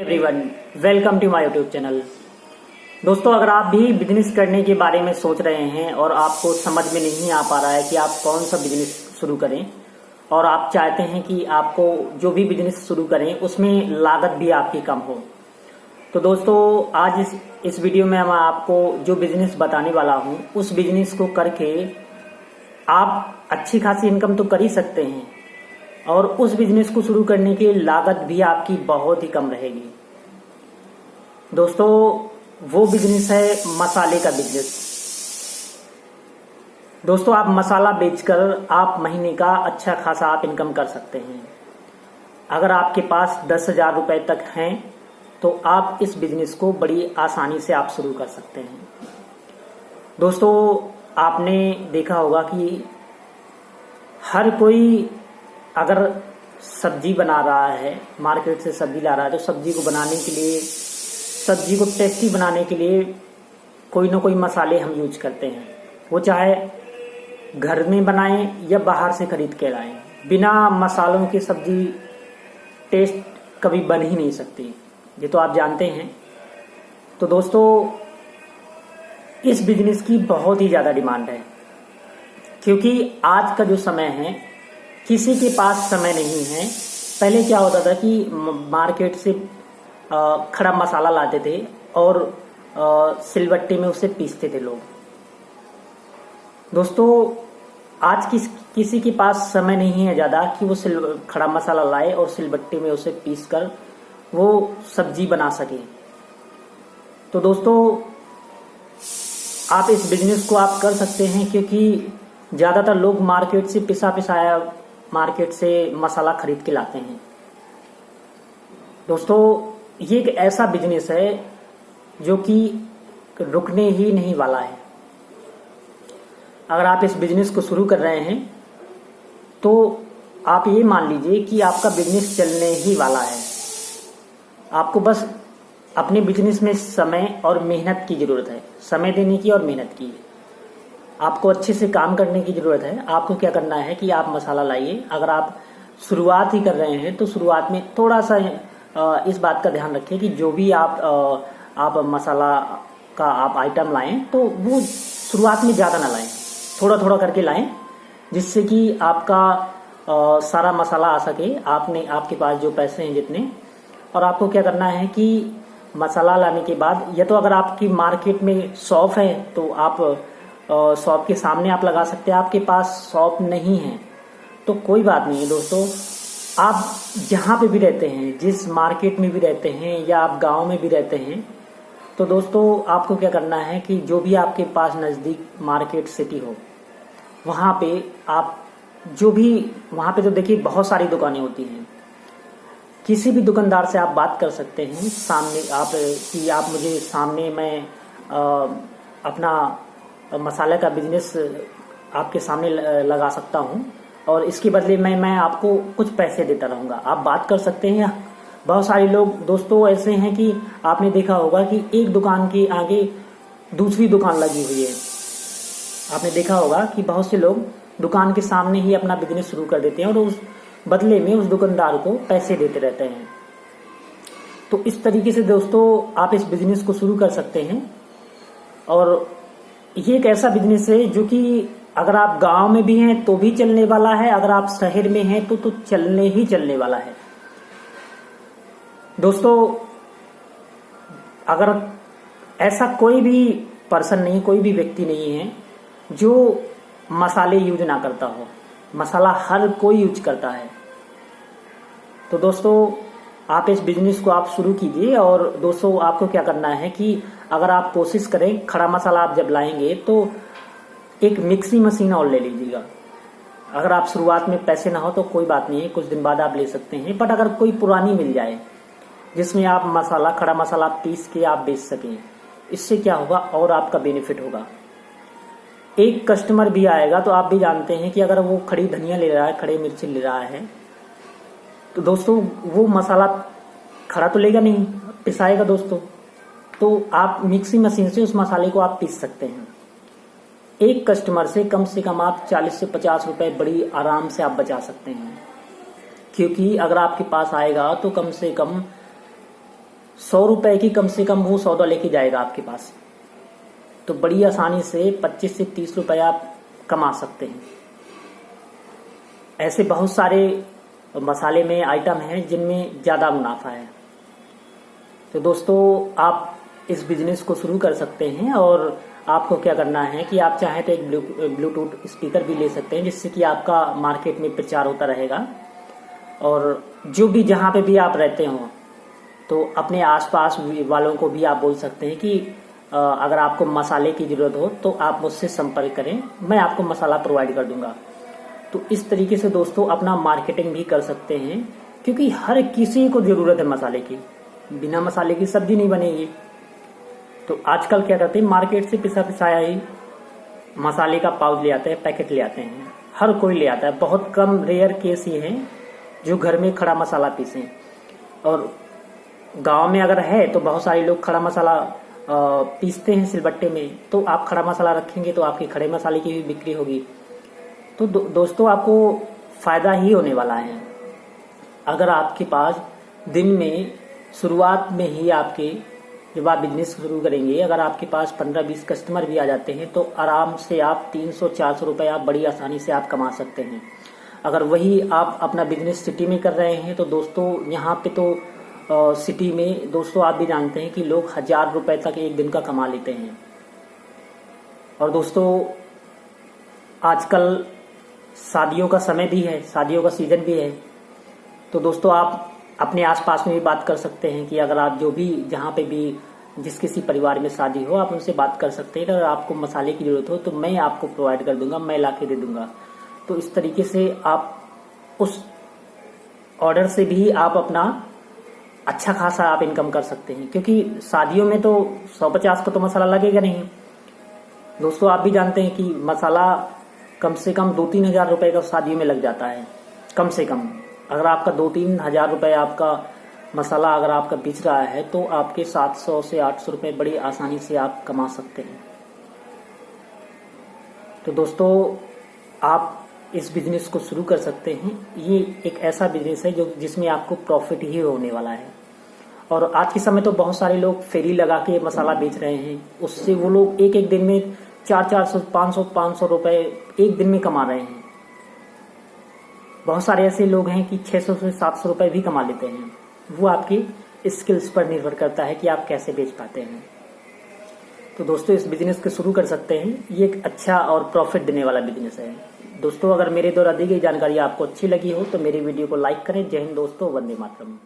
Everyone, welcome to my YouTube channel. दोस्तों, अगर आप भी बिजनेस करने के बारे में सोच रहे हैं और आपको समझ में नहीं आ पा रहा है कि आप कौन सा बिजनेस शुरू करें और आप चाहते हैं कि आपको जो भी बिजनेस शुरू करें उसमें लागत भी आपकी कम हो, तो दोस्तों आज इस वीडियो में मैं आपको जो बिजनेस बताने वाला हूं उस बिजनेस को करके आप अच्छी खासी इनकम तो कर ही सकते हैं और उस बिजनेस को शुरू करने की लागत भी आपकी बहुत ही कम रहेगी। दोस्तों, वो बिजनेस है मसाले का बिजनेस। दोस्तों, आप मसाला बेचकर आप महीने का अच्छा खासा आप इनकम कर सकते हैं। अगर आपके पास 10,000 रुपए तक हैं तो आप इस बिजनेस को बड़ी आसानी से आप शुरू कर सकते हैं। दोस्तों, आपने देखा होगा कि हर कोई अगर सब्जी बना रहा है, मार्केट से सब्जी ला रहा है, तो सब्जी को बनाने के लिए, सब्जी को टेस्टी बनाने के लिए कोई ना कोई मसाले हम यूज करते हैं। वो चाहे घर में बनाएं या बाहर से खरीद के लाएं, बिना मसालों की सब्जी टेस्ट कभी बन ही नहीं सकती, ये तो आप जानते हैं। तो दोस्तों, इस बिजनेस की बहुत ही ज्यादा डिमांड है, क्योंकि आज का जो समय है किसी के पास समय नहीं है। पहले क्या होता था कि मार्केट से खड़ा मसाला लाते थे और सिलबट्टे में उसे पीसते थे लोग। दोस्तों, आज किसी के पास समय नहीं है ज्यादा कि वो खड़ा मसाला लाए और सिलबट्टे में उसे पीस कर वो सब्जी बना सके। तो दोस्तों, आप इस बिजनेस को आप कर सकते हैं, क्योंकि ज्यादातर लोग मार्केट से पिसाया मार्केट से मसाला खरीद के लाते हैं। दोस्तों, ये एक ऐसा बिजनेस है जो कि रुकने ही नहीं वाला है। अगर आप इस बिजनेस को शुरू कर रहे हैं तो आप ये मान लीजिए कि आपका बिजनेस चलने ही वाला है। आपको बस अपने बिजनेस में समय और मेहनत की जरूरत है, समय देने की और मेहनत की। आपको अच्छे से काम करने की जरूरत है। आपको क्या करना है कि आप मसाला लाइए। अगर आप शुरुआत ही कर रहे हैं तो शुरुआत में थोड़ा सा इस बात का ध्यान रखें कि जो भी आप मसाला का आप आइटम लाएं तो वो शुरुआत में ज़्यादा ना लाएं, थोड़ा थोड़ा करके लाएं, जिससे कि आपका सारा मसाला आ सके आपके पास जो पैसे हैं जितने। और आपको क्या करना है कि मसाला लाने के बाद, या तो अगर आपकी मार्केट में शॉप है तो आप शॉप के सामने आप लगा सकते हैं। आपके पास शॉप नहीं है तो कोई बात नहीं है। दोस्तों, आप जहाँ पे भी रहते हैं, जिस मार्केट में भी रहते हैं या आप गांव में भी रहते हैं, तो दोस्तों आपको क्या करना है कि जो भी आपके पास नज़दीक मार्केट सिटी हो, वहाँ पे आप वहाँ पे तो देखिए बहुत सारी दुकानें होती हैं। किसी भी दुकानदार से आप बात कर सकते हैं सामने आप मुझे सामने मैं अपना मसाले का बिजनेस आपके सामने लगा सकता हूं और इसके बदले में मैं आपको कुछ पैसे देता रहूंगा। आप बात कर सकते हैं। बहुत सारे लोग दोस्तों ऐसे हैं कि आपने देखा होगा कि एक दुकान के आगे दूसरी दुकान लगी हुई है। आपने देखा होगा कि बहुत से लोग दुकान के सामने ही अपना बिजनेस शुरू कर देते हैं और उस बदले में उस दुकानदार को पैसे देते रहते हैं। तो इस तरीके से दोस्तों आप इस बिजनेस को शुरू कर सकते हैं। और ये एक ऐसा बिजनेस है जो कि अगर आप गांव में भी हैं तो भी चलने वाला है, अगर आप शहर में हैं तो चलने वाला है। दोस्तों, अगर ऐसा कोई भी पर्सन नहीं, कोई भी व्यक्ति नहीं है जो मसाले यूज ना करता हो। मसाला हर कोई यूज करता है। तो दोस्तों, आप इस बिजनेस को आप शुरू कीजिए। और दोस्तों, आपको क्या करना है कि अगर आप कोशिश करें, खड़ा मसाला आप जब लाएंगे तो एक मिक्सी मशीन और ले लीजिएगा। अगर आप शुरुआत में पैसे ना हो तो कोई बात नहीं है, कुछ दिन बाद आप ले सकते हैं। बट अगर कोई पुरानी मिल जाए जिसमें आप खड़ा मसाला पीस के आप बेच सकें, इससे क्या होगा और आपका बेनिफिट होगा। एक कस्टमर भी आएगा तो आप भी जानते हैं कि अगर वो खड़ी धनिया ले रहा है, खड़े मिर्ची ले रहा है, तो दोस्तों वो मसाला खड़ा तो लेगा नहीं, पिसाएगा दोस्तों। तो आप मिक्सी मशीन से उस मसाले को आप पीस सकते हैं। एक कस्टमर से कम आप 40 से 50 रुपए बड़ी आराम से आप बचा सकते हैं, क्योंकि अगर आपके पास आएगा तो कम से कम 100 रुपए की कम से कम वो सौदा लेके जाएगा आपके पास। तो बड़ी आसानी से 25 से 30 रुपए आप कमा सकते हैं। ऐसे बहुत सारे मसाले में आइटम हैं जिनमें ज़्यादा मुनाफा है। तो दोस्तों आप इस बिजनेस को शुरू कर सकते हैं, और आपको क्या करना है कि आप चाहें तो एक ब्लूटूथ स्पीकर भी ले सकते हैं, जिससे कि आपका मार्केट में प्रचार होता रहेगा। और जो भी जहाँ पे भी आप रहते हो तो अपने आसपास वालों को भी आप बोल सकते हैं कि अगर आपको मसाले की ज़रूरत हो तो आप मुझसे संपर्क करें, मैं आपको मसाला प्रोवाइड कर दूंगा। तो इस तरीके से दोस्तों अपना मार्केटिंग भी कर सकते हैं, क्योंकि हर किसी को ज़रूरत है मसाले की। बिना मसाले की सब्जी नहीं बनेगी। तो आजकल क्या करते हैं, मार्केट से पिसा पिसाया ही मसाले का पाउच ले आते हैं, पैकेट ले आते हैं। हर कोई ले आता है। बहुत कम रेयर केस ही हैं जो घर में खड़ा मसाला पीसें। और गांव में अगर है तो बहुत सारे लोग खड़ा मसाला पीसते हैं सिलबट्टे में। तो आप खड़ा मसाला रखेंगे तो आपके खड़े मसाले की भी बिक्री होगी। तो दोस्तों आपको फायदा ही होने वाला है। अगर आपके पास दिन में शुरुआत में ही आपके, जब आप बिजनेस शुरू करेंगे, अगर आपके पास 15-20 कस्टमर भी आ जाते हैं तो आराम से आप 300-400 रुपए आप बड़ी आसानी से आप कमा सकते हैं। अगर वही आप अपना बिजनेस सिटी में कर रहे हैं तो दोस्तों यहाँ पे तो सिटी में दोस्तों आप भी जानते हैं कि लोग 1000 रुपए तक एक दिन का कमा लेते हैं। और दोस्तों आजकल शादियों का समय भी है, शादियों का सीजन भी है। तो दोस्तों आप अपने आसपास में भी बात कर सकते हैं कि अगर आप जो भी जहाँ पे भी जिस किसी परिवार में शादी हो, आप उनसे बात कर सकते हैं। अगर आपको मसाले की जरूरत हो तो मैं आपको प्रोवाइड कर दूंगा, मैं ला के दे दूंगा। तो इस तरीके से आप उस ऑर्डर से भी आप अपना अच्छा खासा आप इनकम कर सकते हैं, क्योंकि शादियों में तो 150 का तो मसाला लगेगा नहीं। दोस्तों आप भी जानते हैं कि मसाला कम से कम 2-3 हजार रुपए का शादियों में लग जाता है, कम से कम। अगर आपका 2-3 हजार रुपए आपका मसाला अगर आपका बिच रहा है तो आपके 700 से 800 रुपए बड़ी आसानी से आप कमा सकते हैं। तो दोस्तों आप इस बिजनेस को शुरू कर सकते हैं। ये एक ऐसा बिजनेस है जो जिसमें आपको प्रॉफिट ही होने वाला है। और आज के समय तो बहुत सारे लोग फेरी लगा के मसाला बेच रहे हैं। उससे वो लोग एक दिन में 400, 500 रुपए एक दिन में कमा रहे हैं। बहुत सारे ऐसे लोग हैं कि 600 से 700 रुपए भी कमा लेते हैं। वो आपकी स्किल्स पर निर्भर करता है कि आप कैसे बेच पाते हैं। तो दोस्तों इस बिजनेस को शुरू कर सकते हैं। ये एक अच्छा और प्रॉफिट देने वाला बिजनेस है। दोस्तों अगर मेरे द्वारा दी गई जानकारी आपको अच्छी लगी हो तो मेरी वीडियो को लाइक करें। जय हिंद दोस्तों, वंदे मातरम।